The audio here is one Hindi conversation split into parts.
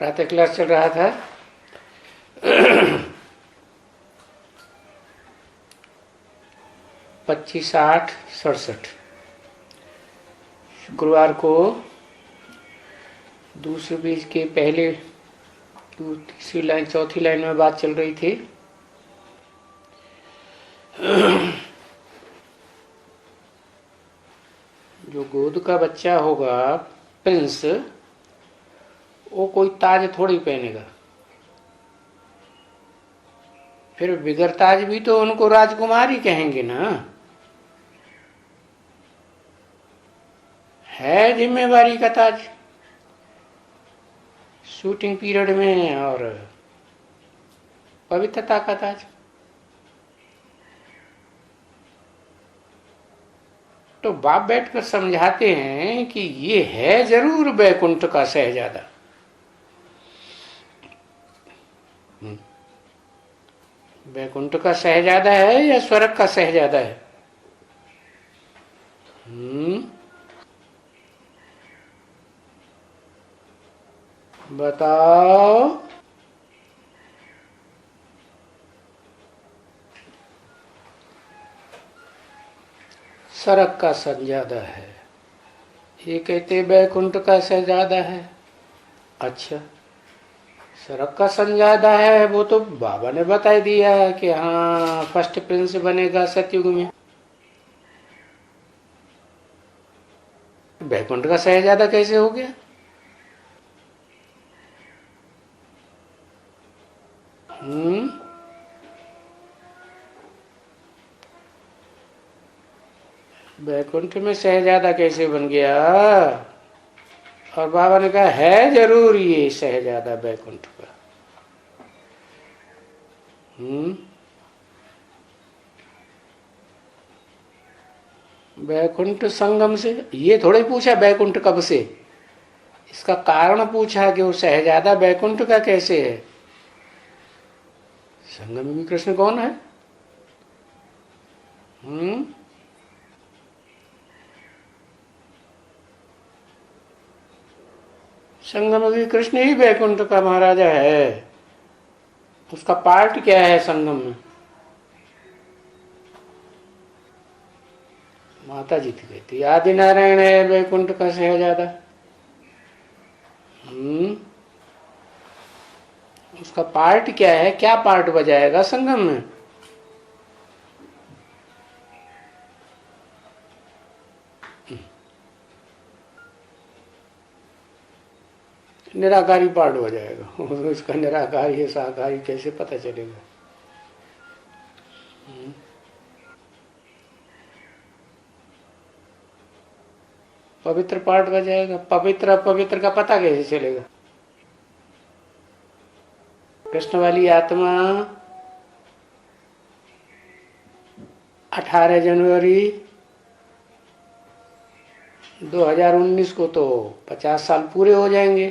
प्रातः क्लास चल रहा था। 25/8/67 शुक्रवार को दूसरे पेज के पहले तीसरी लाइन चौथी लाइन में बात चल रही थी। जो गोद का बच्चा होगा प्रिंस, वो कोई ताज थोड़ी पहनेगा। फिर बिगर ताज भी तो उनको राजकुमारी कहेंगे ना। है जिम्मेवारी का ताज शूटिंग पीरियड में और पवित्रता का ताज। तो बाप बैठकर समझाते हैं कि ये है जरूर बैकुंठ का शहजादा। बैकुंठ का शहजादा है या स्वर्ग का शहजादा है? बताओ। स्वर्ग का शहजादा है। ये कहते बैकुंठ का शहजादा है। अच्छा, स्वर्ग का शहजादा है वो तो बाबा ने बता दिया कि हाँ फर्स्ट प्रिंस बनेगा सतयुग में। बैकुंठ का शहजादा कैसे हो गया? बैकुंठ में शहजादा कैसे बन गया? और बाबा ने कहा है जरूर ये शहजादा बैकुंठ का। बैकुंठ संगम से ये थोड़े पूछा बैकुंठ कब से, इसका कारण पूछा कि वो शहजादा बैकुंठ का कैसे है। संगम में कृष्ण कौन है? संगम में कृष्ण ही बैकुंठ का महाराजा है। उसका पार्ट क्या है संगम में? माता जी तो कहती आदि नारायण है बैकुंठ का शहजादा। उसका पार्ट क्या है? क्या पार्ट बजाएगा संगम में? निराकारी पार्ट बजाएगा। उसका निराकारी है साकारी कैसे पता चलेगा? पवित्र पार्ट बजाएगा। पवित्र अपवित्र का पता कैसे चलेगा? कृष्ण वाली आत्मा 18 जनवरी 2019 को तो 50 साल पूरे हो जाएंगे।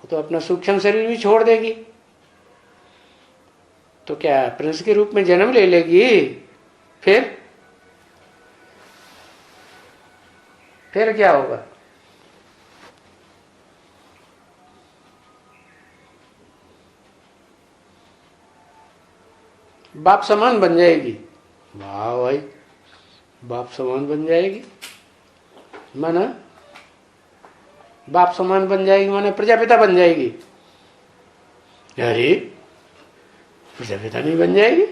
वो तो अपना सूक्ष्म शरीर भी छोड़ देगी। तो क्या प्रिंस के रूप में जन्म ले लेगी? फिर क्या होगा? बाप समान बन जाएगी। वाह भाई, बाप समान बन जाएगी माना बाप समान बन जाएगी माने प्रजापिता बन जाएगी। अरे प्रजापिता नहीं बन जाएगी?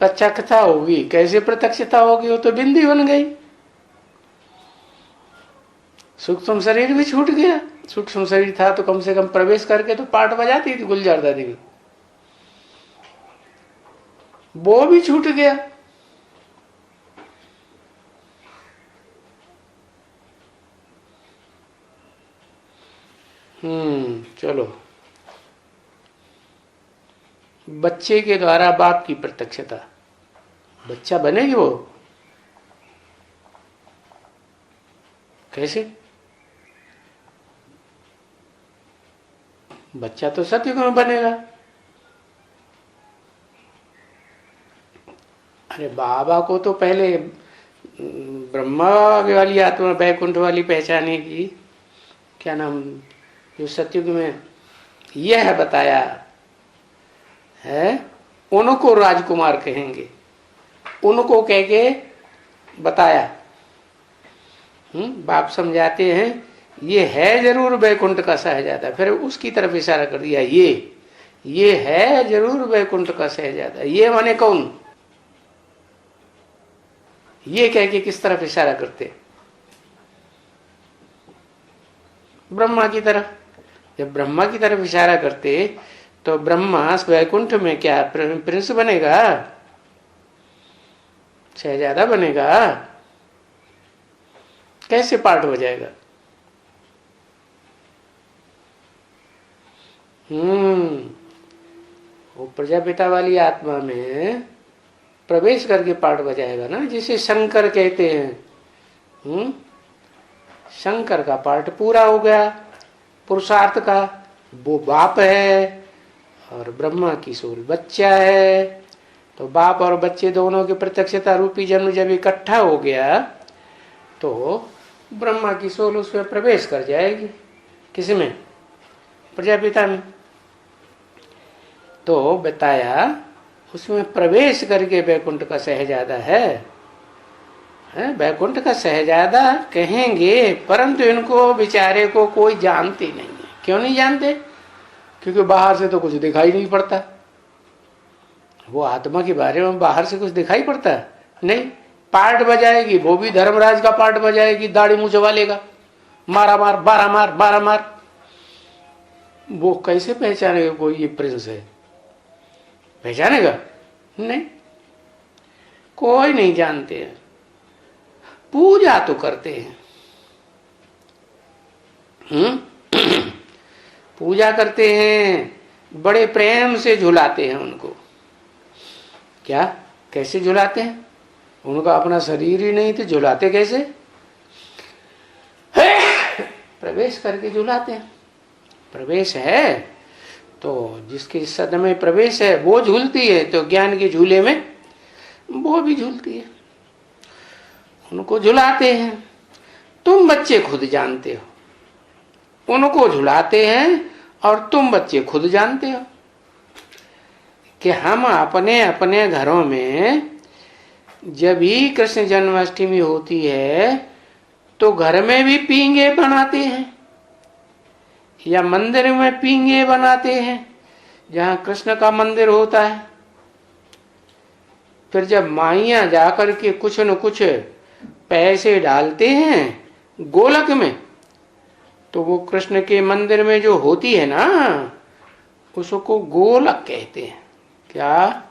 प्रत्यक्षता होगी। कैसे प्रत्यक्षता होगी? वो तो बिंदी बन गई। सूक्ष्म शरीर भी छूट गया। सूक्ष्म शरीर था तो कम से कम प्रवेश करके तो पाठ बजाती थी गुलजार दादी की। वो भी छूट गया। चलो, बच्चे के द्वारा बाप की प्रत्यक्षता। बच्चा बनेगी वो कैसे? बच्चा तो सतयुग में बनेगा। अरे बाबा को तो पहले ब्रह्मा वाली आत्मा बैकुंठ वाली पहचाने की क्या नाम, जो सतयुग में यह बताया है, उनको राजकुमार कहेंगे, उनको कह के बताया। बाप समझाते हैं ये है जरूर बैकुंठ का शहजादा, फिर उसकी तरफ इशारा कर दिया, ये है जरूर बैकुंठ का शहजादा। ये माने कौन, ये कह के किस तरफ इशारा करते, ब्रह्मा की तरफ। जब ब्रह्मा की तरफ इशारा करते तो ब्रह्मा वैकुंठ में क्या प्रिंस बनेगा, शहजादा बनेगा, कैसे पार्ट हो जाएगा? वो प्रजापिता वाली आत्मा में प्रवेश करके पार्ट बजाएगा ना, जिसे शंकर कहते हैं। शंकर का पार्ट पूरा हो गया, पुरुषार्थ का। वो बाप है और ब्रह्मा की सोल बच्चा है। तो बाप और बच्चे दोनों की प्रत्यक्षता रूपी जन्म जब इकट्ठा हो गया तो ब्रह्मा की सोल उसमें प्रवेश कर जाएगी। किसमें? प्रजापिता में। तो बताया उसमें प्रवेश करके बैकुंठ का शहजादा है, बैकुंठ का शहजादा कहेंगे, परंतु इनको बेचारे को कोई जानते नहीं है। क्यों नहीं जानते? क्योंकि बाहर से तो कुछ दिखाई नहीं पड़ता। वो आत्मा के बारे में बाहर से कुछ दिखाई पड़ता है नहीं। पार्ट बजाएगी, वो भी धर्मराज का पार्ट बजाएगी, दाढ़ी मुंह चबा लेगा, मारा मार 12 मार 12 मार। वो कैसे पहचानेगा कोई ये प्रिंस है? पहचानेगा नहीं, कोई नहीं जानते हैं। पूजा तो करते हैं, पूजा करते हैं, बड़े प्रेम से झुलाते हैं उनको। क्या कैसे झुलाते हैं? उनका अपना शरीर ही नहीं तो झुलाते कैसे? प्रवेश करके झुलाते हैं। प्रवेश है तो जिसके सद में प्रवेश है वो झूलती है, तो ज्ञान के झूले में वो भी झूलती है, उनको झुलाते हैं। तुम बच्चे खुद जानते हो, उनको झुलाते हैं और तुम बच्चे खुद जानते हो कि हम अपने अपने घरों में जब भी कृष्ण जन्माष्टमी होती है तो घर में भी पींगे बनाते हैं या मंदिर में पींगे बनाते हैं जहां कृष्ण का मंदिर होता है। फिर जब माइयां जाकर के कुछ न कुछ पैसे डालते हैं गोलक में, तो वो कृष्ण के मंदिर में जो होती है ना, उसको गोलक कहते हैं। क्या?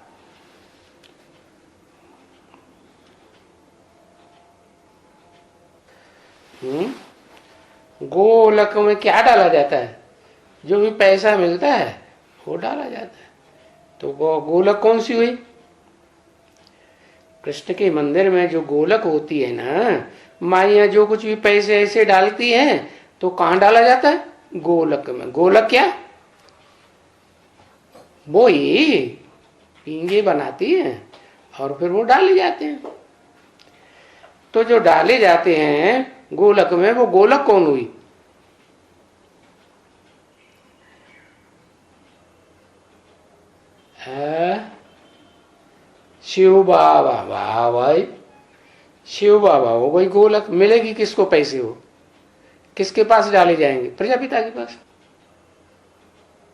गोलक में क्या डाला जाता है? जो भी पैसा मिलता है वो डाला जाता है। तो वो गोलक कौन सी हुई? कृष्ण के मंदिर में जो गोलक होती है ना, माइया जो कुछ भी पैसे ऐसे डालती हैं तो कहाँ डाला जाता है? गोलक में। गोलक क्या? वो ही पींगे बनाती हैं और फिर वो डाले जाते हैं। तो जो डाले जाते हैं गोलक में, वो गोलक कौन हुई? शिव बाबा। वाह भाई, शिव बाबा हो गई गोलक। मिलेगी किसको पैसे? हो किसके पास डाले जाएंगे? प्रजापिता के पास।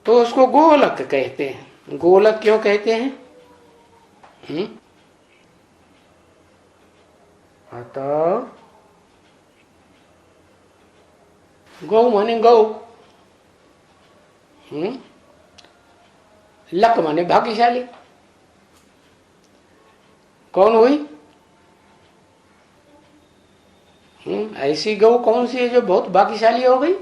तो उसको गोलक कहते हैं। गोलक क्यों कहते हैं? तो गौ माने गौ, लक माने भाग्यशाली। कौन हुई? ऐसी गौ कौन सी है जो बहुत भाग्यशाली हो गई?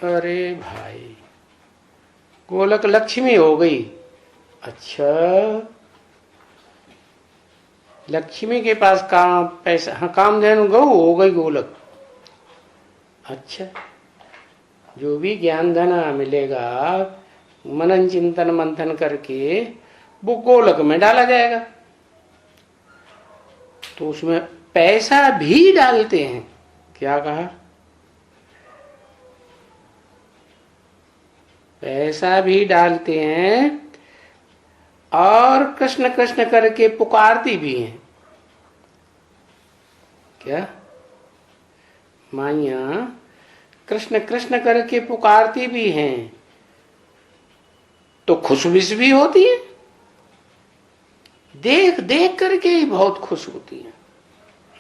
अरे भाई, गोलक लक्ष्मी हो गई। अच्छा, लक्ष्मी के पास काम पैसा, हाँ, कामधेनु गौ हो गई गोलक। अच्छा, जो भी ज्ञान धन मिलेगा मनन चिंतन मंथन करके वो गोलक में डाला जाएगा। तो उसमें पैसा भी डालते हैं। क्या कहा? पैसा भी डालते हैं और कृष्ण कृष्ण करके पुकारती भी हैं। क्या? माइया कृष्ण कृष्ण करके पुकारती भी हैं तो खुशविश भी होती है, देख देख करके ही बहुत खुश होती है।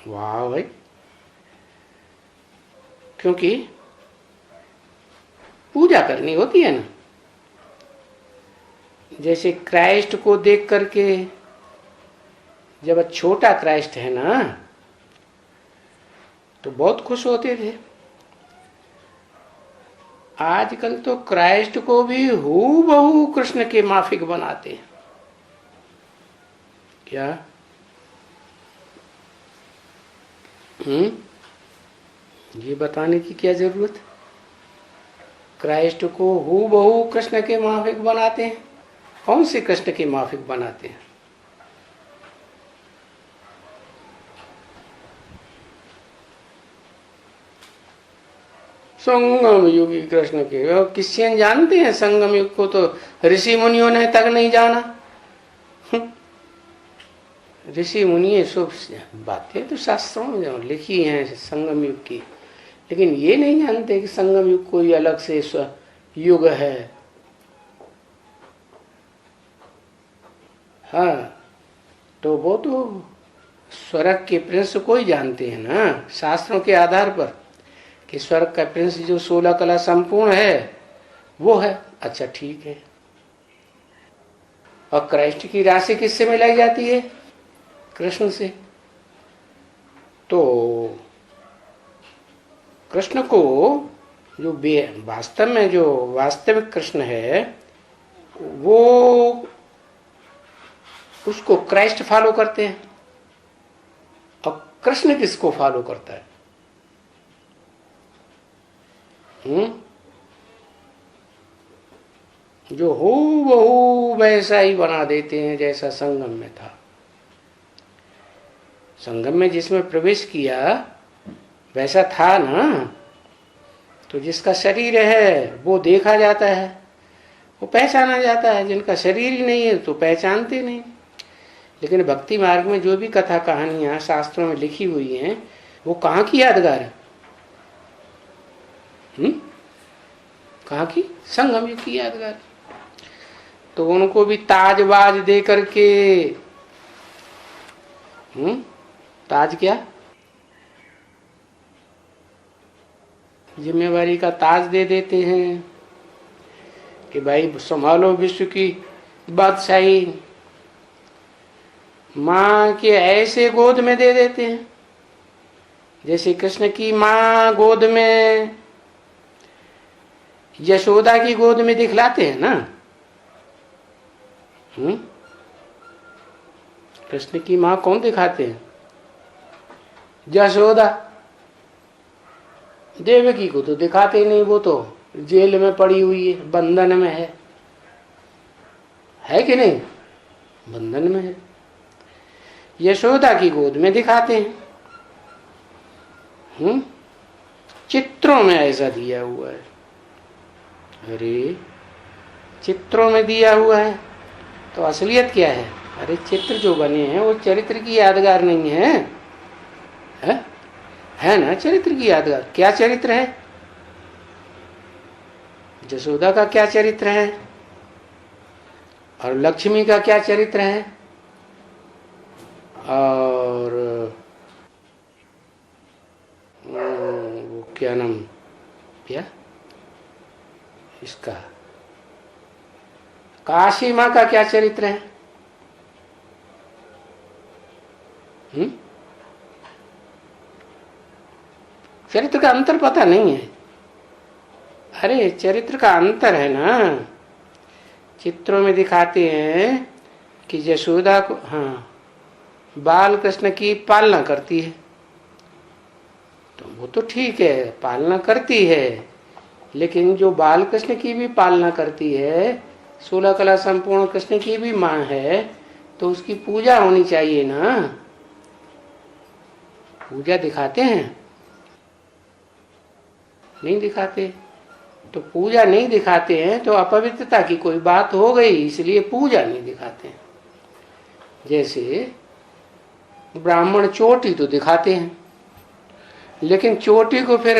वाह भाई! क्योंकि पूजा करनी होती है ना। जैसे क्राइस्ट को देख करके, जब छोटा क्राइस्ट है ना तो बहुत खुश होते थे। आजकल तो क्राइस्ट को भी हूबहू कृष्ण के माफिक बनाते हैं। क्या? ये बताने की क्या जरूरत? क्राइस्ट को हूबहू कृष्ण के माफिक बनाते हैं। कौन से कृष्ण के माफिक बनाते हैं? संगम युगी कृष्ण के। क्रिश्चियन जानते हैं संगम युग को? तो ऋषि मुनियों ने तक नहीं जाना। ऋषि मुनि सब बातें तो शास्त्रों में लिखी हैं संगम युग की, लेकिन ये नहीं जानते कि संगम युग कोई अलग से युग है। हाँ, तो वो तो स्वर्ग के प्रिंस को ही जानते हैं ना शास्त्रों के आधार पर, कि स्वर्ग का प्रिंस जो 16 कला संपूर्ण है वो है। अच्छा ठीक है। और क्राइस्ट की राशि किससे मिलाई जाती है? कृष्ण से। तो कृष्ण को जो वास्तव में जो वास्तविक कृष्ण है वो उसको क्राइस्ट फॉलो करते हैं। और कृष्ण किसको फॉलो करता है? जो हूबहू वैसा ही बना देते हैं जैसा संगम में था। संगम में जिसमें प्रवेश किया वैसा था ना, तो जिसका शरीर है वो देखा जाता है, वो पहचाना जाता है। जिनका शरीर ही नहीं है तो पहचानते नहीं। लेकिन भक्ति मार्ग में जो भी कथा कहानियां शास्त्रों में लिखी हुई हैं वो कहाँ की यादगार है? कहाँ की? संगम युग की यादगार। तो उनको भी ताजबाज दे करके, ताज क्या? जिम्मेवारी का ताज दे देते हैं कि भाई संभालो विश्व की बादशाही। माँ के ऐसे गोद में दे देते हैं जैसे कृष्ण की माँ गोद में, यशोदा की गोद में दिखलाते हैं ना। कृष्ण की माँ कौन दिखाते हैं? यशोदा। देवकी को तो दिखाते नहीं, वो तो जेल में पड़ी हुई है, बंधन में है कि नहीं? बंधन में है। यशोदा की गोद में दिखाते हैं। चित्रों में ऐसा दिया हुआ है। अरे चित्रों में दिया हुआ है तो असलियत क्या है? अरे चित्र जो बने हैं वो चरित्र की यादगार नहीं है, है ना? चरित्र की यादगार। क्या चरित्र है? यशोदा का क्या चरित्र है? और लक्ष्मी का क्या चरित्र है? और वो क्या नाम, क्या इसका, काशी माँ का क्या चरित्र है? चरित्र का अंतर पता नहीं है। अरे चरित्र का अंतर है ना। चित्रों में दिखाते हैं कि यशोदा को, हाँ, बाल कृष्ण की पालना करती है, तो वो तो ठीक है, पालना करती है। लेकिन जो बाल कृष्ण की भी पालना करती है 16 कला संपूर्ण कृष्ण की भी माँ है, तो उसकी पूजा होनी चाहिए ना। पूजा दिखाते हैं? नहीं दिखाते। तो पूजा नहीं दिखाते हैं तो अपवित्रता की कोई बात हो गई, इसलिए पूजा नहीं दिखाते हैं। जैसे ब्राह्मण चोटी तो दिखाते हैं, लेकिन चोटी को फिर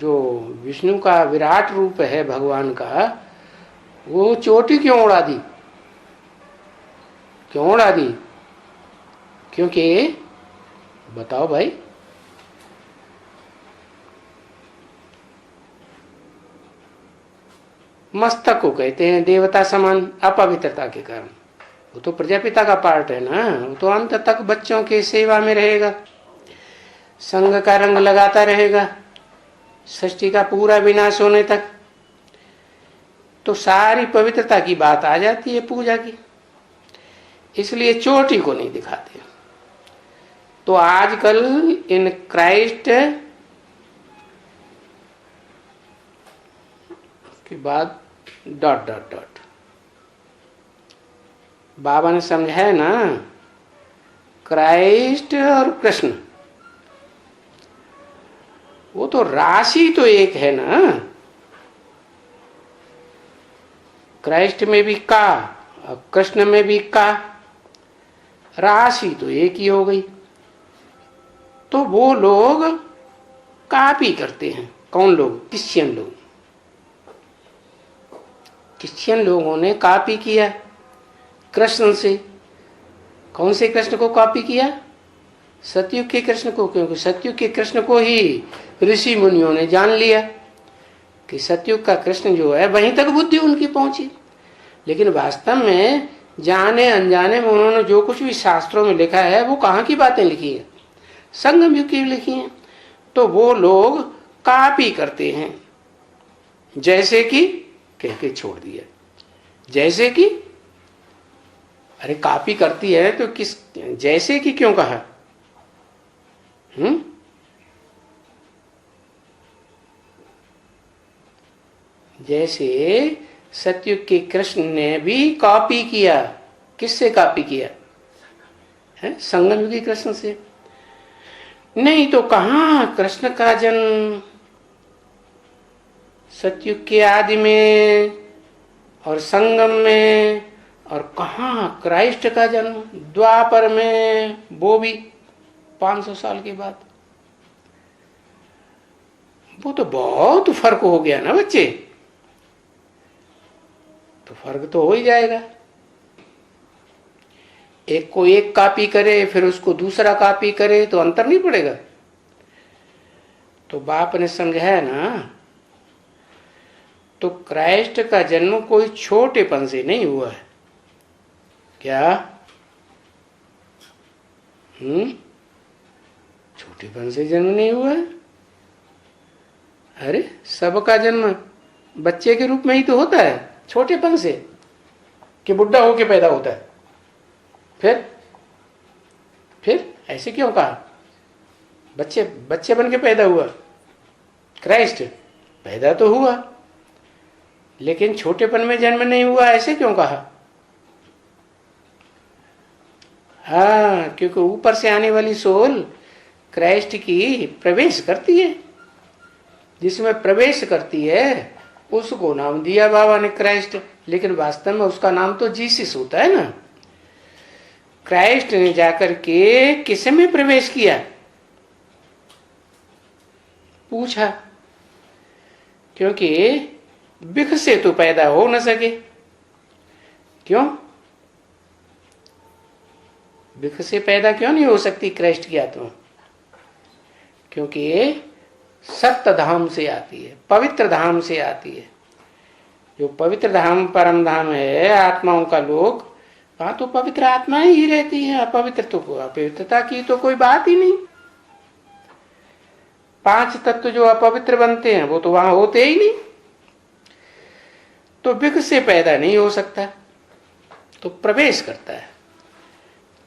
जो विष्णु का विराट रूप है भगवान का, वो चोटी क्यों उड़ा दी? क्यों उड़ा दी? क्योंकि बताओ भाई, मस्तक को कहते हैं देवता समान अपवित्रता के कारण। वो तो प्रजापिता का पार्ट है ना, वो तो अंत तक बच्चों की सेवा में रहेगा, संग का रंग लगाता रहेगा सृष्टि का पूरा विनाश होने तक। तो सारी पवित्रता की बात आ जाती है पूजा की, इसलिए चोटी को नहीं दिखाते। तो आजकल इन क्राइस्ट के बाद डॉट डॉट डॉट, बाबा ने समझाया ना, क्राइस्ट और कृष्ण वो तो राशि तो एक है ना। क्राइस्ट में भी का और कृष्ण में भी का, राशि तो एक ही हो गई। तो वो लोग कॉपी करते हैं। कौन लोग? क्रिश्चियन लोग। क्रिश्चियन लोगों ने कॉपी किया कृष्ण से। कौन से कृष्ण को कॉपी किया? सतयुग के कृष्ण को, क्योंकि सतयुग के कृष्ण को ही ऋषि मुनियों ने जान लिया कि सतयुग का कृष्ण जो है वहीं तक बुद्धि उनकी पहुंची। लेकिन वास्तव में जाने अनजाने में उन्होंने जो कुछ भी शास्त्रों में लिखा है वो कहाँ की बातें लिखी है? संगम युग की लिखी हैं। तो वो लोग कॉपी करते हैं, जैसे कि कह के छोड़ दिया। जैसे कि, अरे कॉपी करती है तो किस, जैसे कि क्यों कहा? जैसे सतयुग के कृष्ण ने भी कॉपी किया। किससे कॉपी किया है? संगम युगी कृष्ण से। नहीं तो कहाँ कृष्ण का जन्म सतयुग के आदि में और संगम में, और कहाँ क्राइस्ट का जन्म द्वापर में, वो भी 500 साल के बाद। वो तो बहुत फर्क हो गया ना बच्चे। तो फर्क तो हो ही जाएगा। एक को एक कॉपी करे फिर उसको दूसरा कॉपी करे तो अंतर नहीं पड़ेगा। तो बाप ने समझाया ना, तो क्राइस्ट का जन्म कोई छोटेपन से नहीं हुआ है। क्या? छोटेपन से जन्म नहीं हुआ है। अरे सबका जन्म बच्चे के रूप में ही तो होता है, छोटेपन से, कि बुढ़ा होके पैदा होता है। फिर ऐसे क्यों कहा? बच्चे बच्चे बन के पैदा हुआ। क्राइस्ट पैदा तो हुआ लेकिन छोटेपन में जन्म नहीं हुआ, ऐसे क्यों कहा? हाँ, क्योंकि ऊपर से आने वाली सोल क्राइस्ट की प्रवेश करती है। जिसमें प्रवेश करती है उसको नाम दिया बाबा ने क्राइस्ट, लेकिन वास्तव में उसका नाम तो जीसस होता है ना। क्राइस्ट ने जाकर के किस में प्रवेश किया? पूछा, क्योंकि बिख से तो पैदा हो न सके। क्यों? बिख से पैदा क्यों नहीं हो सकती क्राइस्ट की आत्मा? क्योंकि सत्य धाम से आती है, पवित्र धाम से आती है। जो पवित्र धाम परम धाम है आत्माओं का लोक, वहां तो पवित्र आत्माएं ही रहती है। अपवित्र तो, अपवित्रता की तो कोई बात ही नहीं। 5 तत्व जो अपवित्र बनते हैं वो तो वहां होते ही नहीं। तो बिख से पैदा नहीं हो सकता, तो प्रवेश करता है।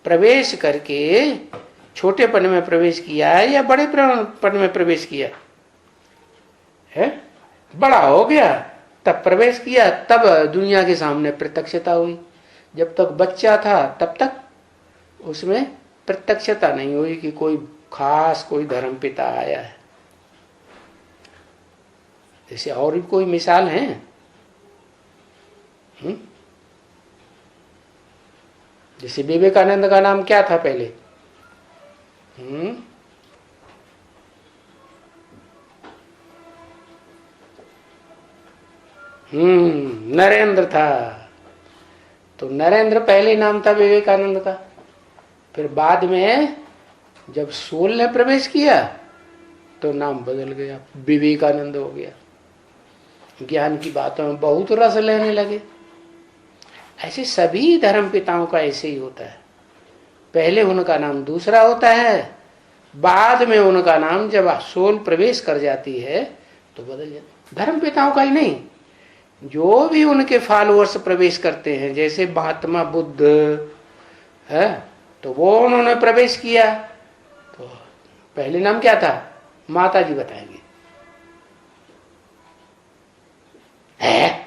प्रवेश करके छोटेपन में प्रवेश किया है या बड़ेपन में प्रवेश किया है? बड़ा हो गया तब प्रवेश किया, तब दुनिया के सामने प्रत्यक्षता हुई। जब तक बच्चा था तब तक उसमें प्रत्यक्षता नहीं हुई कि कोई खास कोई धर्म पिता आया है। जैसे और भी कोई मिसाल है? जैसे विवेकानंद का नाम क्या था पहले? नरेंद्र था। तो नरेंद्र पहले नाम था विवेकानंद का। फिर बाद में जब सोल ने प्रवेश किया तो नाम बदल गया, विवेकानंद हो गया। ज्ञान की बातों में बहुत रस लेने लगे। ऐसे सभी धर्म पिताओं का ऐसे ही होता है। पहले उनका नाम दूसरा होता है, बाद में उनका नाम जब सोल प्रवेश कर जाती है तो बदल जाता। धर्म पिताओं का ही नहीं, जो भी उनके फॉलोअर्स प्रवेश करते हैं, जैसे महात्मा बुद्ध है, तो वो उन्होंने प्रवेश किया तो पहले नाम क्या था? माता जी बताएंगे। है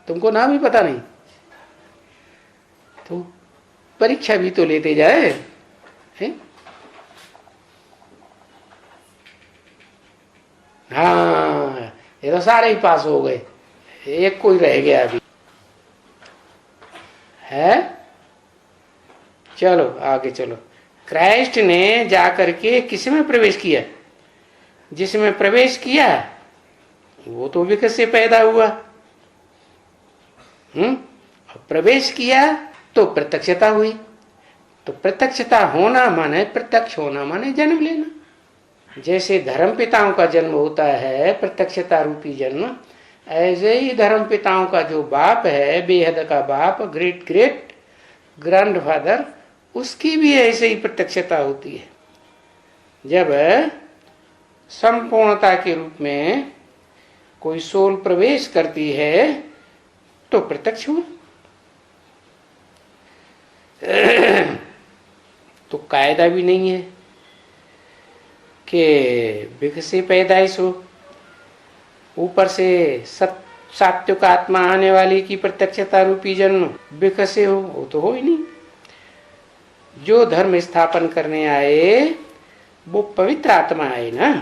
तुमको नाम ही पता नहीं तो परीक्षा भी तो लेते जाए है? हाँ, ये तो सारे ही पास हो गए, एक कोई रह गया अभी है। चलो आगे चलो। क्राइस्ट ने जाकर के किसमें प्रवेश किया? जिसमें प्रवेश किया वो तो विकट से पैदा हुआ। प्रवेश किया तो प्रत्यक्षता हुई। तो प्रत्यक्षता होना माने, प्रत्यक्ष होना माने जन्म लेना। जैसे धर्म पिताओं का जन्म होता है प्रत्यक्षता रूपी जन्म, ऐसे ही धर्म पिताओं का जो बाप है, बेहद का बाप, ग्रेट ग्रेट ग्रैंडफादर, उसकी भी ऐसे ही प्रत्यक्षता होती है। जब संपूर्णता के रूप में कोई सोल प्रवेश करती है तो प्रत्यक्ष हुआ। तो कायदा भी नहीं है कि विकसे पैदाइश हो, ऊपर से सात्विक आत्मा आने वाली की प्रत्यक्षता रूपी जन्म विकसे हो, वो तो हो ही नहीं। जो धर्म स्थापन करने आए वो पवित्र आत्मा आए ना,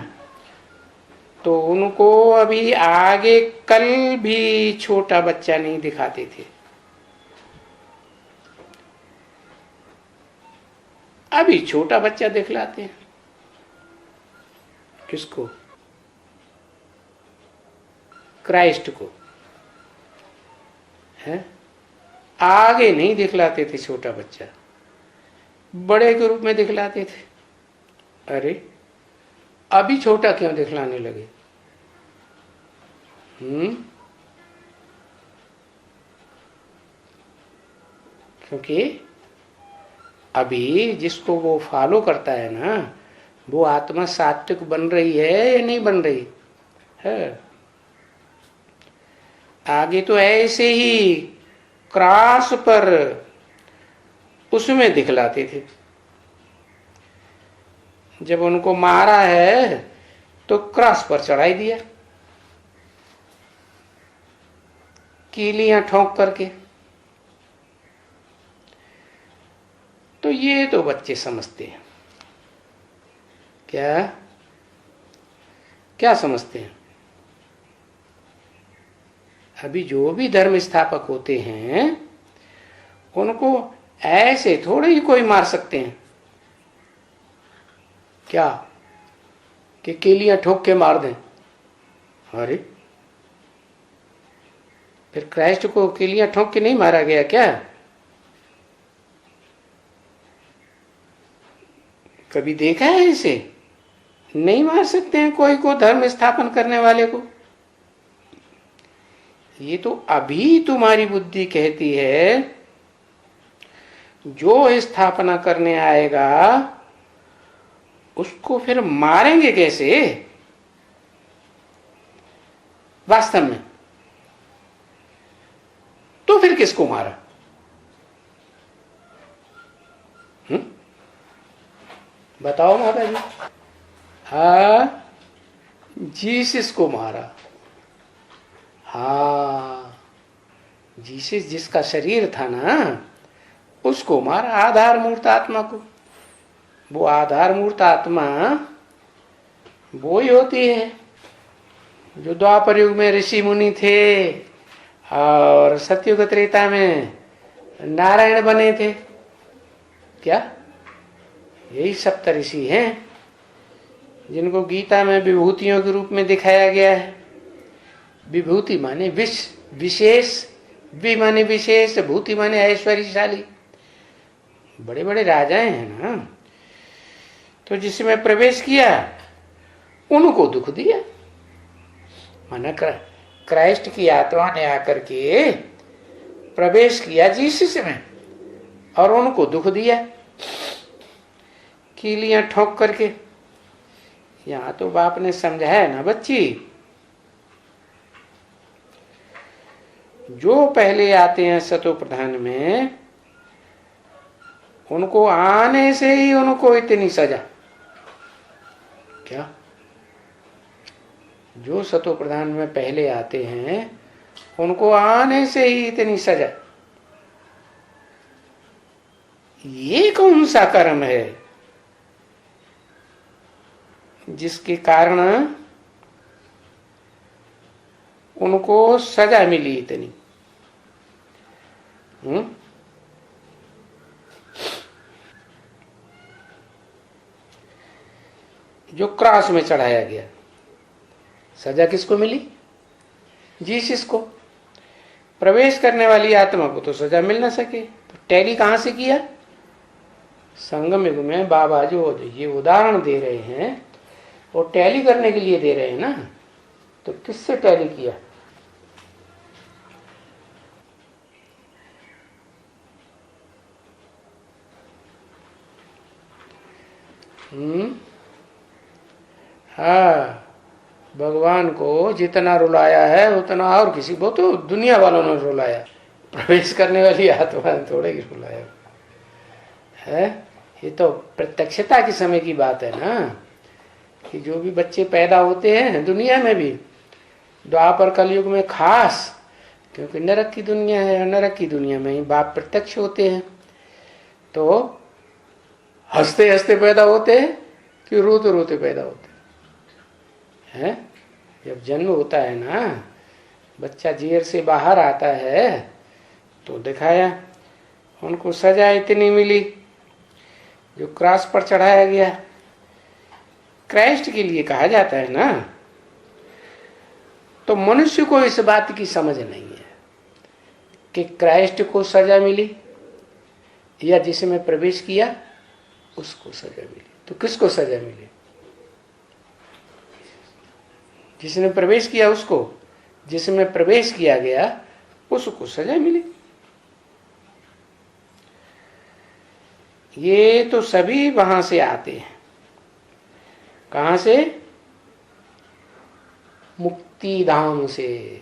तो उनको अभी आगे कल भी छोटा बच्चा नहीं दिखाते थे, अभी छोटा बच्चा दिखलाते हैं। किसको? क्राइस्ट को है। आगे नहीं दिखलाते थे छोटा बच्चा, बड़े के रूप में दिखलाते थे। अरे अभी छोटा क्यों दिखलाने लगे? क्योंकि अभी जिसको वो फॉलो करता है ना, वो आत्मा सात्विक बन रही है या नहीं बन रही है? आगे तो ऐसे ही क्रॉस पर उसमें दिखलाते थे। जब उनको मारा है तो क्रॉस पर चढ़ाई दिया, कीलियां ठोंक करके। तो ये तो बच्चे समझते हैं। क्या क्या समझते हैं? अभी जो भी धर्म स्थापक होते हैं उनको ऐसे थोड़े ही कोई मार सकते हैं। क्या कि कीलियां ठोक के मार दें? अरे फिर क्राइस्ट को कीलियां ठोक के नहीं मारा गया क्या? कभी देखा है इसे? नहीं मार सकते हैं कोई को, धर्म स्थापन करने वाले को। ये तो अभी तुम्हारी बुद्धि कहती है जो स्थापना करने आएगा उसको फिर मारेंगे कैसे? वास्तव में तो फिर किसको मारा? बताओ माता जी। हाँ, जीसस को मारा। हाँ, जीसस जिसका शरीर था ना, उसको मारा, आधार मूर्त आत्मा को। वो आधार मूर्त आत्मा वो ही होती है जो द्वापर युग में ऋषि मुनि थे और सतयुग त्रेता में नारायण बने थे। क्या यही सप्तऋषि हैं जिनको गीता में विभूतियों के रूप में दिखाया गया है। विभूति माने विशेष, वि माने विशेष, भूति माने ऐश्वर्यशाली। बड़े बड़े राजाएं हैं ना, तो जिसमें प्रवेश किया उनको दुख दिया। माना क्राइस्ट की आत्मा ने आकर के प्रवेश किया जीसस में और उनको दुख दिया, कीलियां ठोक करके। यहां तो बाप ने समझाया ना, बच्ची जो पहले आते हैं सतो प्रधान में, उनको आने से ही उनको इतनी सजा। क्या जो सतो प्रधान में पहले आते हैं उनको आने से ही इतनी सजा। ये कौन सा कर्म है जिसके कारण उनको सजा मिली इतनी? जो क्रॉस में चढ़ाया गया, सजा किसको मिली? जीसस को। प्रवेश करने वाली आत्मा को तो सजा मिल ना सके, तो टैली कहां से किया? संगम युग में बाबा जो ये उदाहरण दे रहे हैं वो टैली करने के लिए दे रहे हैं ना, तो किससे टैली किया? हाँ, भगवान को जितना रुलाया है उतना और किसी को तो दुनिया वालों ने रुलाया, प्रवेश करने वाली आत्मा ने थोड़े ही रुलाया है। ये तो प्रत्यक्षता के समय की बात है ना, कि जो भी बच्चे पैदा होते हैं दुनिया में भी, द्वापर कलयुग में खास, क्योंकि नरक की दुनिया है, नरक की दुनिया में ही बाप प्रत्यक्ष होते हैं, तो हंसते हंसते पैदा होते हैं कि रोते रोते पैदा होते हैं। जब जन्म होता है ना, बच्चा जेल से बाहर आता है, तो दिखाया उनको सजा इतनी मिली जो क्रॉस पर चढ़ाया गया। क्राइस्ट के लिए कहा जाता है ना, तो मनुष्य को इस बात की समझ नहीं है कि क्राइस्ट को सजा मिली या जिसमें प्रवेश किया उसको सजा मिली। तो किसको सजा मिली? जिसने प्रवेश किया उसको, जिसमें प्रवेश किया गया उसको सजा मिली। ये तो सभी वहां से आते हैं। कहां से? मुक्ति धाम से।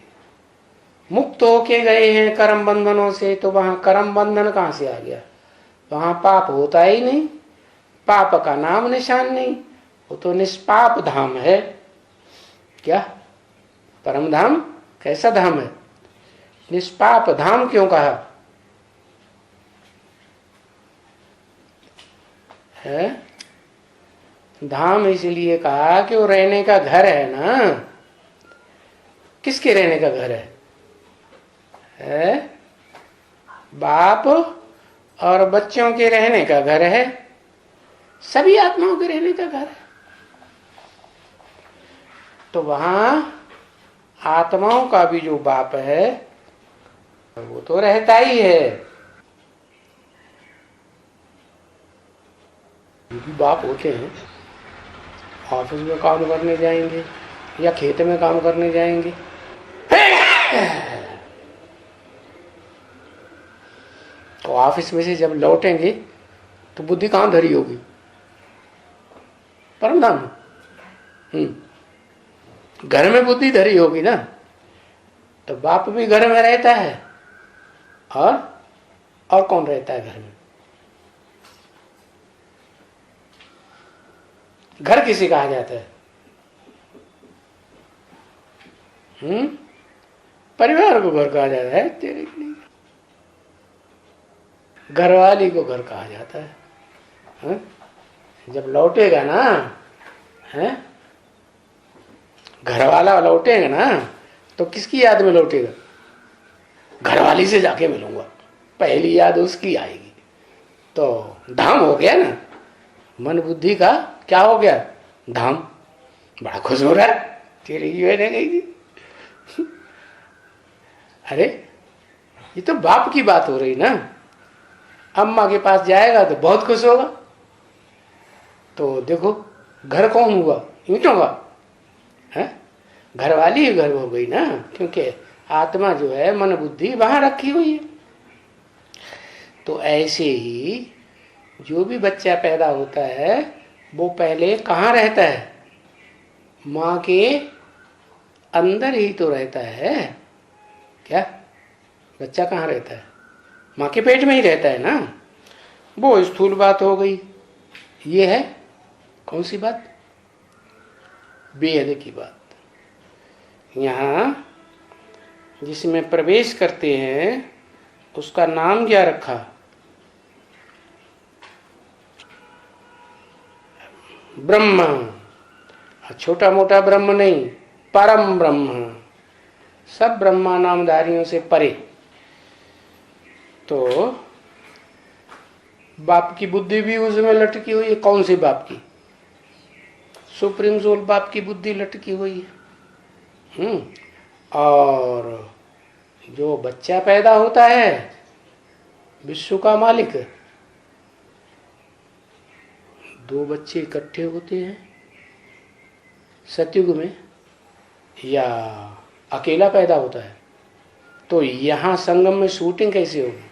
मुक्त होके गए हैं कर्म बंधनों से, तो वहां कर्म बंधन कहां से आ गया? वहां पाप होता ही नहीं, पाप का नाम निशान नहीं, वो तो निष्पाप धाम है। क्या परम धाम कैसा धाम है? निष्पाप धाम क्यों कहा है? धाम इसलिए कहा कि वो रहने का घर है ना। किसके रहने का घर है? बाप और बच्चों के रहने का घर है, सभी आत्माओं के रहने का घर है। तो वहां आत्माओं का भी जो बाप है वो तो रहता ही है। जो भी बाप होते हैं ऑफिस में काम करने जाएंगे या खेत में काम करने जाएंगे, तो ऑफिस में से जब लौटेंगे तो बुद्धि कहां धरी होगी? परम धाम। घर में बुद्धि धरी होगी ना। तो बाप भी घर में रहता है, और कौन रहता है घर में? घर किसे कहा जाता है? परिवार को घर कहा जाता है, तेरे के लिए घरवाली को घर कहा जाता है। हाँ? जब लौटेगा ना, है घरवाला लौटेगा ना, तो किसकी याद में लौटेगा? घरवाली से जाके मिलूंगा, पहली याद उसकी आएगी। तो धाम हो गया ना, मन बुद्धि का क्या हो गया? धाम। बड़ा खुश हो रहा है, तेरी की बहन गई थी। अरे ये तो बाप की बात हो रही ना। अम्मा के पास जाएगा तो बहुत खुश होगा। तो देखो घर कौन हुआ? ईंटों का है, घरवाली ही घर हो गई ना, क्योंकि आत्मा जो है मन बुद्धि वहां रखी हुई है। तो ऐसे ही जो भी बच्चा पैदा होता है वो पहले कहाँ रहता है? माँ के अंदर ही तो रहता है। क्या बच्चा कहाँ रहता है? माँ के पेट में ही रहता है ना। वो स्थूल बात हो गई। ये है कौन सी बात? बेहद की बात। यहाँ जिसमें प्रवेश करते हैं उसका नाम क्या रखा? ब्रह्म। छोटा मोटा ब्रह्म नहीं, परम ब्रह्म, सब ब्रह्मा नामधारियों से परे। तो बाप की बुद्धि भी उसमें लटकी हुई है। कौन सी बाप की? सुप्रीम सोल बाप की बुद्धि लटकी हुई है। और जो बच्चा पैदा होता है विश्व का मालिक, दो बच्चे इकट्ठे होते हैं सतयुग में या अकेला पैदा होता है, तो यहां संगम में शूटिंग कैसे होगी?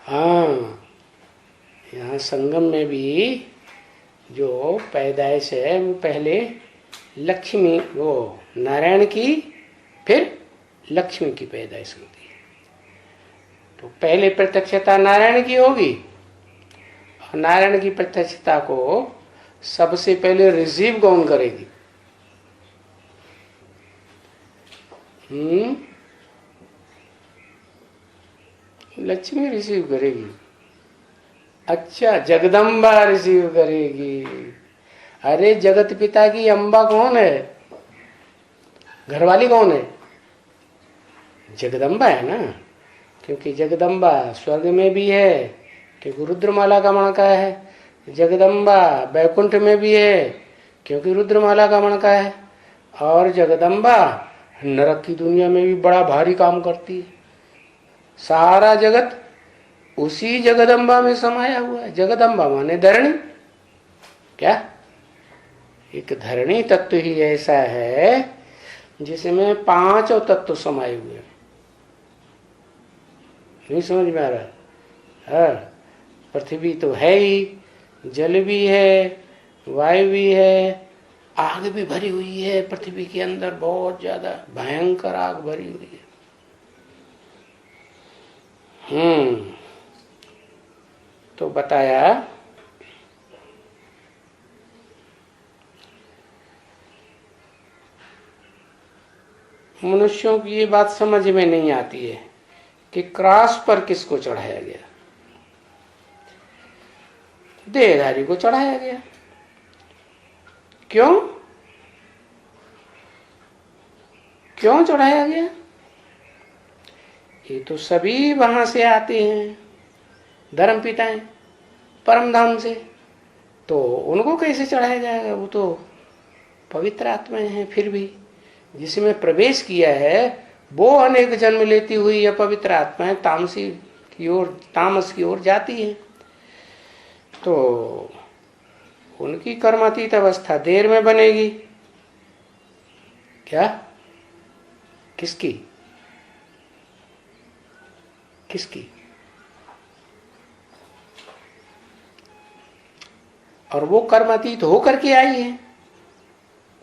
हाँ, यहाँ संगम में भी जो पैदाइश है वो पहले लक्ष्मी, वो नारायण की, फिर लक्ष्मी की पैदाइश होती है। तो पहले प्रत्यक्षता नारायण की होगी, और नारायण की प्रत्यक्षता को सबसे पहले रिसीव कौन करेगी? लक्ष्मी रिसीव करेगी। अच्छा, जगदम्बा रिसीव करेगी। अरे जगत पिता की अम्बा कौन है? घरवाली कौन है? जगदम्बा है ना, क्योंकि जगदम्बा स्वर्ग में भी है, क्योंकि रुद्रमाला का मणका है। जगदम्बा बैकुंठ में भी है, क्योंकि रुद्रमाला का मणका है। और जगदम्बा नरक की दुनिया में भी बड़ा भारी काम करती है। सारा जगत उसी जगदम्बा में समाया हुआ है। जगदम्बा माने धरणी। क्या? एक धरणी तत्व ही ऐसा है जिसमें पांचों तत्व समाये हुए हैं। नहीं समझ में आ रहा? हाँ, पृथ्वी तो है ही, जल भी है, वायु भी है, आग भी भरी हुई है पृथ्वी के अंदर, बहुत ज्यादा भयंकर आग भरी हुई है। तो बताया मनुष्यों की ये बात समझ में नहीं आती है कि क्रॉस पर किसको चढ़ाया गया? देहधारी को चढ़ाया गया। क्यों? क्यों चढ़ाया गया? ये तो सभी वहां से आते हैं, धर्म पिताएं परम धाम से, तो उनको कैसे चढ़ाया जाएगा? वो तो पवित्र आत्माएं हैं। फिर भी जिसमें प्रवेश किया है वो अनेक जन्म लेती हुई यह पवित्र आत्माएं तामसी की ओर, तामस की ओर जाती है। तो उनकी कर्मातीत अवस्था देर में बनेगी। क्या? किसकी? किसकी? और वो कर्मातीत होकर के आई है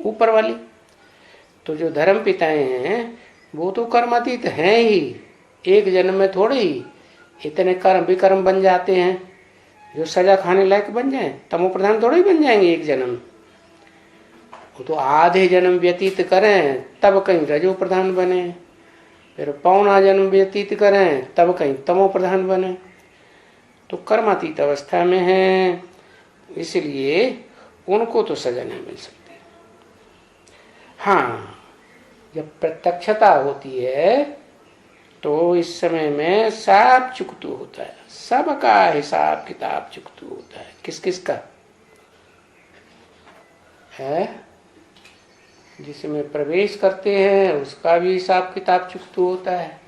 ऊपर वाली। तो जो धर्म पिताएं हैं वो तो कर्मातीत हैं ही, एक जन्म में थोड़े ही इतने कर्म विकर्म बन जाते हैं। जो सजा खाने लायक बन जाए, तमो प्रधान थोड़ा ही बन जाएंगे एक जन्म। वो तो आधे जन्म व्यतीत करें तब कहीं रजो प्रधान बने, फिर पौना जन्म व्यतीत करें तब कहीं तमो प्रधान बने। तो कर्मातीत अवस्था में है, इसलिए उनको तो सजा नहीं मिल सकती। हाँ, जब प्रत्यक्षता होती है तो इस समय में सब चुकतू होता है, सबका हिसाब किताब चुकतू होता है। किस किस का है? जिसमें प्रवेश करते हैं उसका भी हिसाब किताब चुकतू होता है।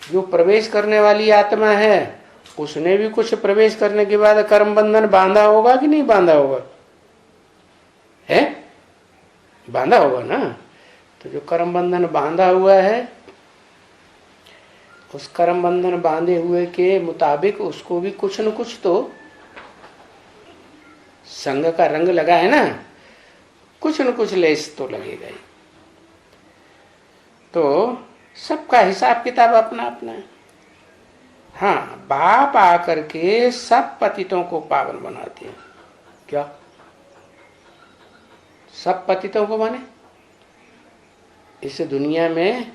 जो प्रवेश करने वाली आत्मा है उसने भी कुछ प्रवेश करने के बाद कर्म बंधन बांधा होगा कि नहीं बांधा होगा? है, बांधा होगा ना। तो जो कर्म बंधन बांधा हुआ है, उस कर्म बंधन बांधे हुए के मुताबिक उसको भी कुछ न कुछ तो संग का रंग लगा है ना, कुछ न कुछ लेस तो लगेगा ही। तो सबका हिसाब किताब अपना अपना है। हाँ, बाप आकर के सब पतितों को पावन बनाते हैं। क्या सब पतितों को माने? इस दुनिया में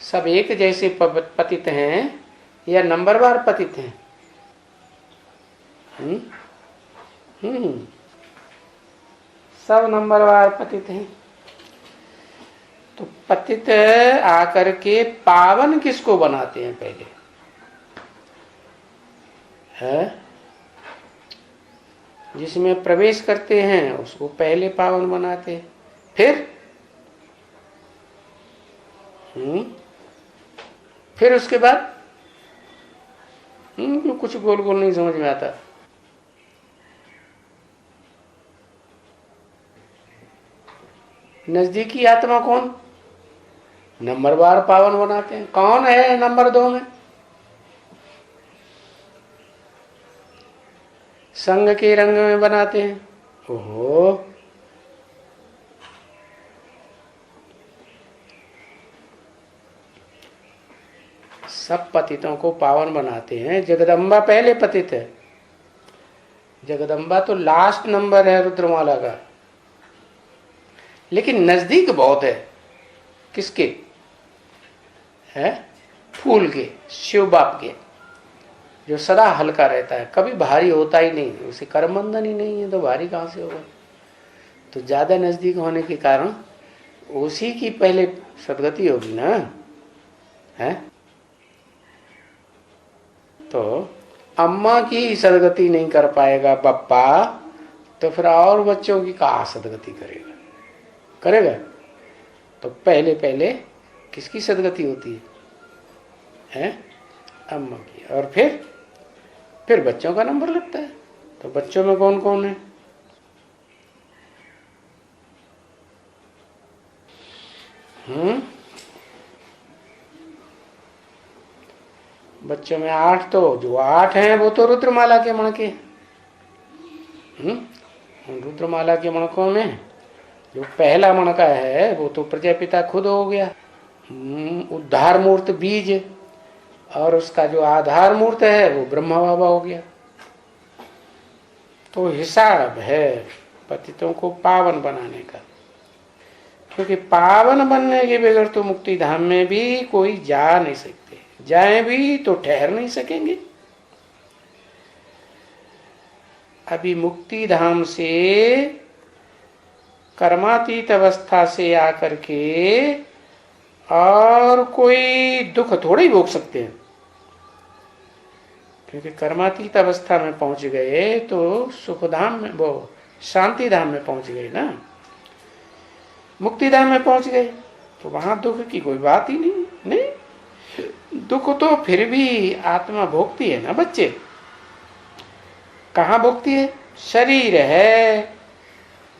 सब एक जैसे पतित हैं या नंबरवार पतित हैं? सब नंबरवार पतित हैं। तो पतित आकर के पावन किसको बनाते हैं? पहले है जिसमें प्रवेश करते हैं उसको पहले पावन बनाते हैं, फिर उसके बाद कुछ गोल गोल नहीं समझ में आता। नजदीकी आत्मा कौन? नंबरवार पावन बनाते हैं। कौन है नंबर 2 में? संग के रंग में बनाते हैं। ओहो, सब पतितों को पावन बनाते हैं। जगदम्बा पहले पतित है। जगदम्बा तो लास्ट नंबर है रुद्रमाला का, लेकिन नजदीक बहुत है। किसके है? फूल के, शिव बाप के, जो सदा हल्का रहता है, कभी भारी होता ही नहीं। उसे कर्म बंधन ही नहीं है तो भारी कहां से होगा? तो ज्यादा नजदीक होने के कारण उसी की पहले सदगति होगी ना। है तो अम्मा की सदगति नहीं कर पाएगा पप्पा, तो फिर और बच्चों की कहाँ सदगति करेगा? करेगा? तो पहले पहले किसकी सदगति होती है? अम्मा की। और फिर बच्चों का नंबर लगता है। तो बच्चों में कौन कौन है? बच्चों में 8, तो जो 8 हैं वो तो रुद्रमाला के मणके। रुद्रमाला के मणकों में जो पहला मणका है वो तो प्रजापिता खुद हो गया, उद्धार मूर्त बीज, और उसका जो आधार मूर्त है वो ब्रह्मा बाबा हो गया। तो हिसाब है पतितों को पावन बनाने का, क्योंकि पावन बनने के बगैर तो मुक्ति धाम में भी कोई जा नहीं सकते। जाए भी तो ठहर नहीं सकेंगे। अभी मुक्ति धाम से कर्मातीत अवस्था से आकर के और कोई दुख थोड़े ही भोग सकते हैं, क्योंकि कर्मातीत अवस्था में पहुंच गए तो सुख धाम में, वो शांति धाम में पहुंच गए ना। मुक्ति धाम में पहुंच गए तो वहां दुख की कोई बात ही नहीं। दुख तो फिर भी आत्मा भोगती है ना बच्चे। कहाँ भोगती है? शरीर है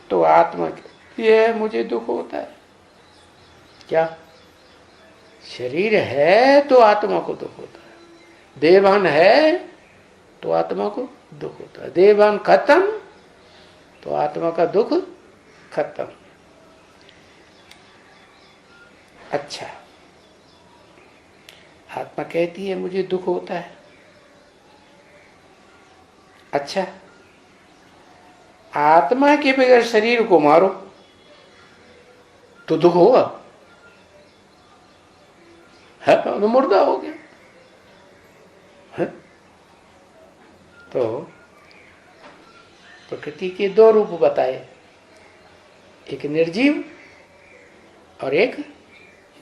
तो आत्मा ये मुझे दुख होता है। क्या शरीर है तो आत्मा को दुख होता है? देहभान है तो आत्मा को दुख होता है। देहभान खत्म तो आत्मा का दुख खत्म। अच्छा, आत्मा कहती है मुझे दुख होता है, अच्छा, आत्मा के बगैर शरीर को मारो तो दुख होगा? है तो मुर्दा हो गया है? तो प्रकृति के दो रूप बताए, एक निर्जीव और एक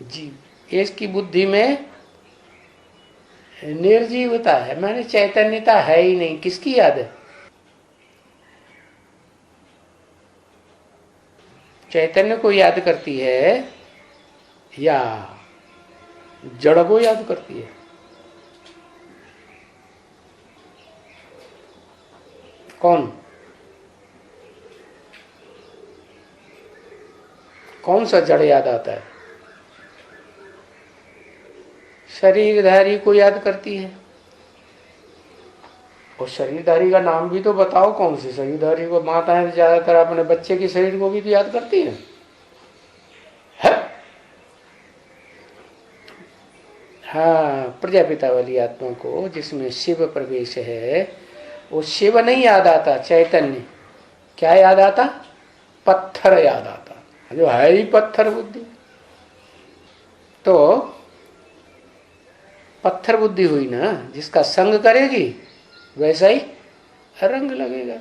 जीव। इसकी बुद्धि में निर्जीवता है, माने चैतन्यता है ही नहीं। किसकी याद है? चैतन्य को याद करती है या जड़ को याद करती है? कौन कौन सा जड़ याद आता है? शरीरधारी को याद करती है। और शरीरधारी का नाम भी तो बताओ कौन सी? शरीरधारी को माताएं ज्यादातर अपने बच्चे के शरीर को भी तो याद करती है? हाँ, प्रजापिता वाली आत्मा को जिसमें शिव प्रवेश है, वो शिव नहीं याद आता, चैतन्य। क्या याद आता? पत्थर याद आता, जो है ही पत्थर बुद्धि। तो पत्थर बुद्धि हुई ना, जिसका संग करेगी वैसा ही रंग लगेगा।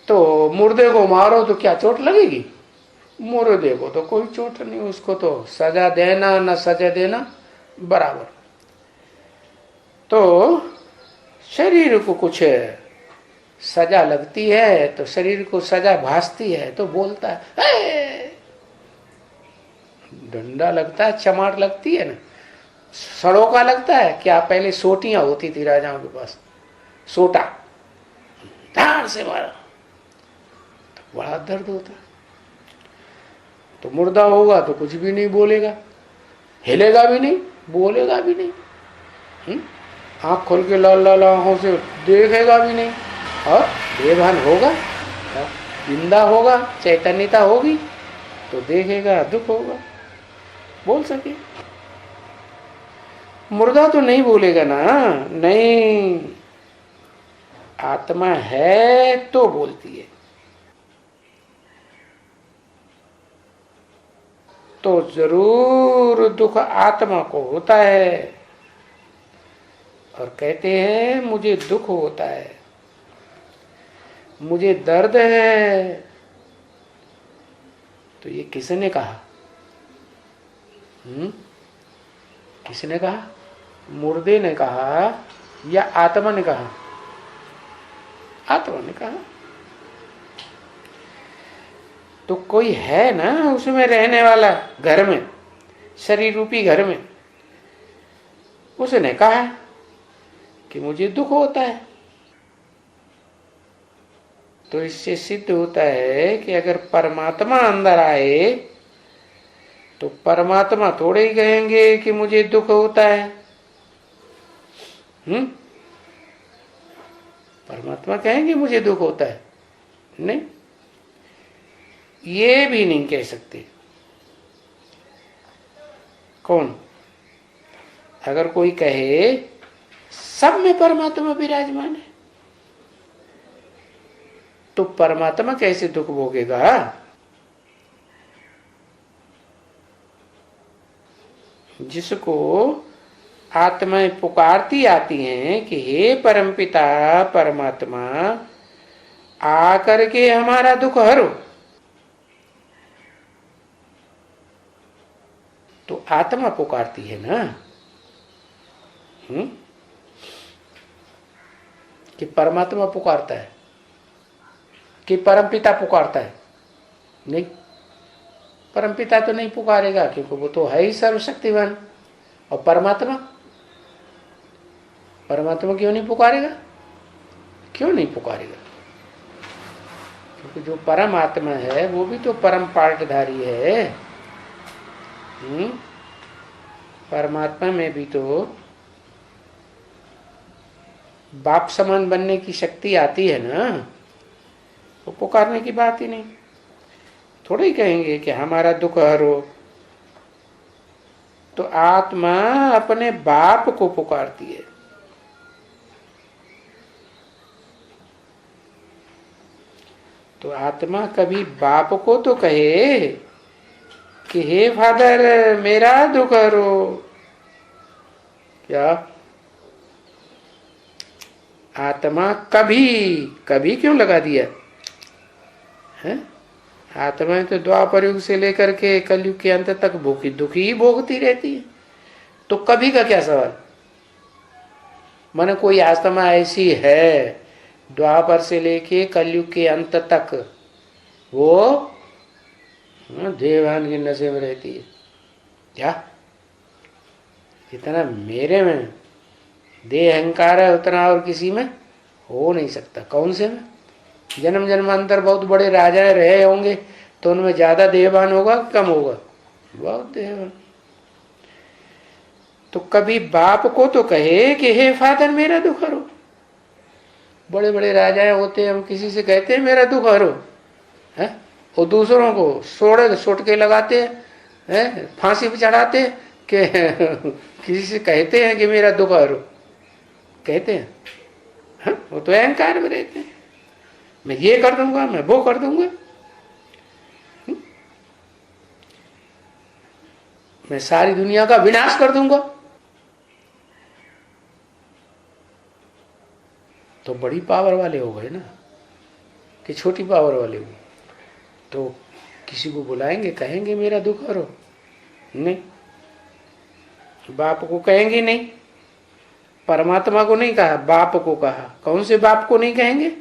तो मुर्दे को मारो तो क्या चोट लगेगी? मुर्दे को तो कोई चोट नहीं, उसको तो सजा देना न सजा देना बराबर। तो शरीर को कुछ सजा लगती है तो शरीर को सजा भासती है तो बोलता है, डंडा लगता है, चमाट लगती है ना, सड़ों का लगता है। क्या पहले सोटियां होती थी राजाओं के पास, सोटा धार से मारा तो बड़ा दर्द होता। तो मुर्दा होगा तो कुछ भी नहीं बोलेगा, हिलेगा भी नहीं, बोलेगा भी नहीं, आंख खोल के लाल लाल आंखों से देखेगा भी नहीं, और बेभान होगा, जिंदा होगा, चैतन्यता होगी तो देखेगा, दुख होगा, बोल सके। मुर्दा तो नहीं बोलेगा ना, नहीं, आत्मा है तो बोलती है। तो जरूर दुख आत्मा को होता है, और कहते हैं मुझे दुख होता है, मुझे दर्द है। तो ये किसने कहा? किसने कहा? मुर्दे ने कहा या आत्मा ने कहा? आत्मा ने कहा। तो कोई है ना उसमें रहने वाला, घर में, शरीर रूपी घर में, उसने कहा कि मुझे दुख होता है। तो इससे सिद्ध होता है कि अगर परमात्मा अंदर आए तो परमात्मा थोड़े ही कहेंगे कि मुझे दुख होता है। परमात्मा कहेंगे मुझे दुख होता है? नहीं, ये भी नहीं कह सकते। कौन? अगर कोई कहे सब में परमात्मा विराजमान है, तो परमात्मा कैसे दुख भोगेगा? जिसको आत्माएं पुकारती आती हैं कि हे परमपिता परमात्मा, आकर के हमारा दुख हरो, तो आत्मा पुकारती है ना, कि परमात्मा पुकारता है कि परमपिता पुकारता है? नहीं, परमपिता तो नहीं पुकारेगा, क्योंकि वो तो है ही सर्वशक्तिवान। और परमात्मा, परमात्मा क्यों नहीं पुकारेगा? क्यों नहीं पुकारेगा? क्योंकि जो परम आत्मा है वो भी तो परम पार्टधारी है। परमात्मा में भी तो बाप समान बनने की शक्ति आती है ना, तो पुकारने की बात ही नहीं। थोड़े ही कहेंगे कि हमारा दुख हरो। तो आत्मा अपने बाप को पुकारती है। तो आत्मा कभी बाप को तो कहे कि हे फादर मेरा दुख हरो। क्या आत्मा कभी कभी क्यों लगा दिया है? आत्मा तो द्वापर युग से लेकर के कलयुग के अंत तक भूखी दुखी ही भोगती रहती है, तो कभी का क्या सवाल? माने कोई आत्मा ऐसी है द्वापर से लेके कलयुग के अंत तक वो देवान के नशे में रहती है क्या? जितना मेरे में देह अहंकार है उतना और किसी में हो नहीं सकता। कौन से में? जन्म जन्मांतर बहुत बड़े राजा रहे होंगे तो उनमें ज्यादा देहवान होगा कम होगा? बहुत देहवान। तो कभी बाप को तो कहे कि हे फादर मेरा दुख हरो। बड़े बड़े राजाएं होते हैं, हम किसी से कहते हैं मेरा दुख हरो है? वो दूसरों को सोटके लगाते हैं, फांसी पे चढ़ाते हैं कि किसी से कहते हैं कि मेरा दुख हरो, कहते हैं है? वो तो अहंकार में रहते हैं, मैं ये कर दूंगा मैं वो कर दूंगा, मैं सारी दुनिया का विनाश कर दूंगा। तो बड़ी पावर वाले हो गए ना कि छोटी पावर वाले हो? तो किसी को बुलाएंगे कहेंगे मेरा दुख हरो? नहीं, बाप को कहेंगे नहीं, परमात्मा को नहीं कहा, बाप को कहा। कौन से बाप को नहीं कहेंगे?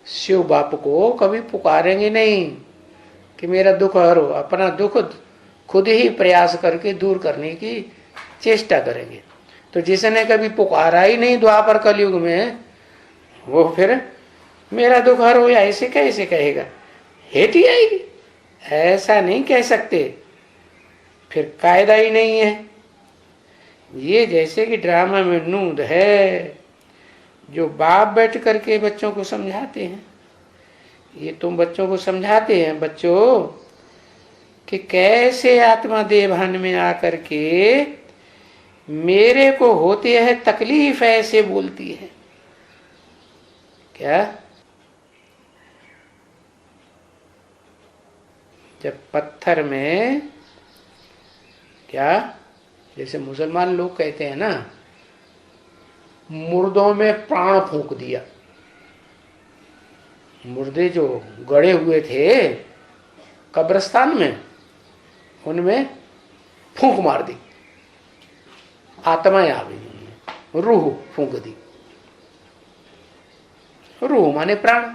शिव बाप को कभी पुकारेंगे नहीं कि मेरा दुख हरो। अपना दुख खुद ही प्रयास करके दूर करने की चेष्टा करेंगे। तो जिसने कभी पुकारा ही नहीं द्वापर कलयुग में, वो फिर मेरा दुख हरो या ऐसे कैसे कहेगा? हेट ही आएगी। ऐसा नहीं कह सकते, फिर कायदा ही नहीं है। ये जैसे कि ड्रामा में नूंद है जो बाप बैठ करके बच्चों को समझाते हैं। ये तुम बच्चों को समझाते हैं बच्चों कि कैसे आत्मा देवभान में आकर के मेरे को होते है तकलीफ ऐसे बोलती है। क्या? जब पत्थर में क्या, जैसे मुसलमान लोग कहते हैं ना, मुर्दों में प्राण फूंक दिया। मुर्दे जो गड़े हुए थे कब्रिस्तान में, उनमें फूंक मार दी, आत्माएं आ गई, रूह फूंक दी। रूह माने प्राण।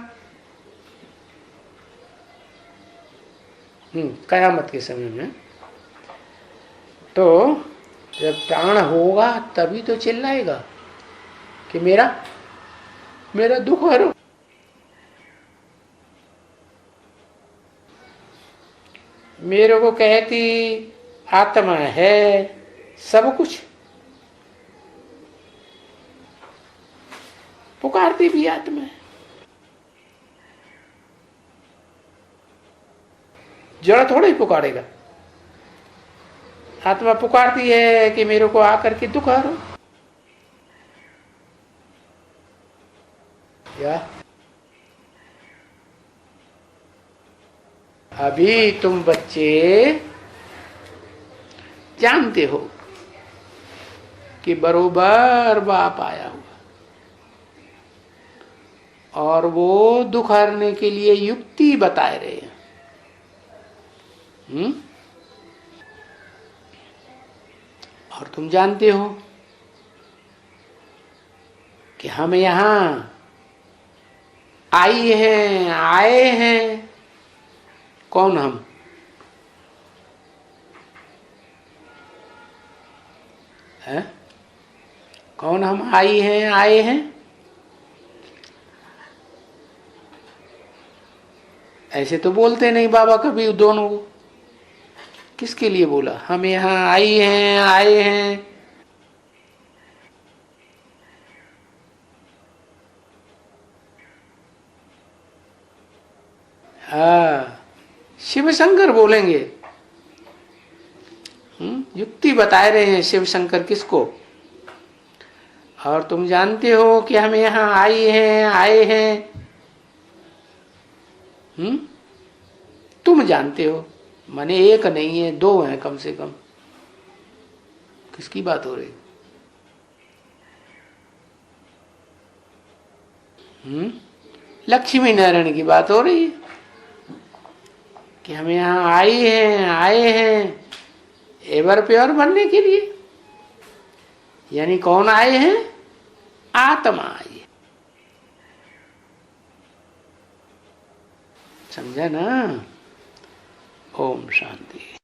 कयामत के समय में तो जब प्राण होगा तभी तो चिल्लाएगा कि मेरा दुख हरो। मेरे को कहती आत्मा है सब कुछ, पुकारती भी आत्मा है। जड़ थोड़ा ही पुकारेगा। आत्मा पुकारती है कि मेरे को आकर के दुख हरो। क्या अभी तुम बच्चे जानते हो कि बरोबर बाप आया हुआ और वो दुख हरने के लिए युक्ति बताए रहे हैं। और तुम जानते हो कि हम यहां आए हैं। कौन हम? है? कौन हम आए हैं? ऐसे तो बोलते नहीं बाबा कभी दोनों को। किसके लिए बोला? हम यहाँ आए हैं। हाँ, शिव शंकर बोलेंगे। युक्ति बताए रहे हैं शिव शंकर किसको? और तुम जानते हो कि हम यहाँ आए हैं। तुम जानते हो, माने एक नहीं है, दो हैं कम से कम। किसकी बात हो रही? लक्ष्मी नारायण की बात हो रही है कि हम यहाँ आए हैं एवर प्योर बनने के लिए। यानी कौन आए हैं? आत्मा आई है। समझा ना? ओम शांति।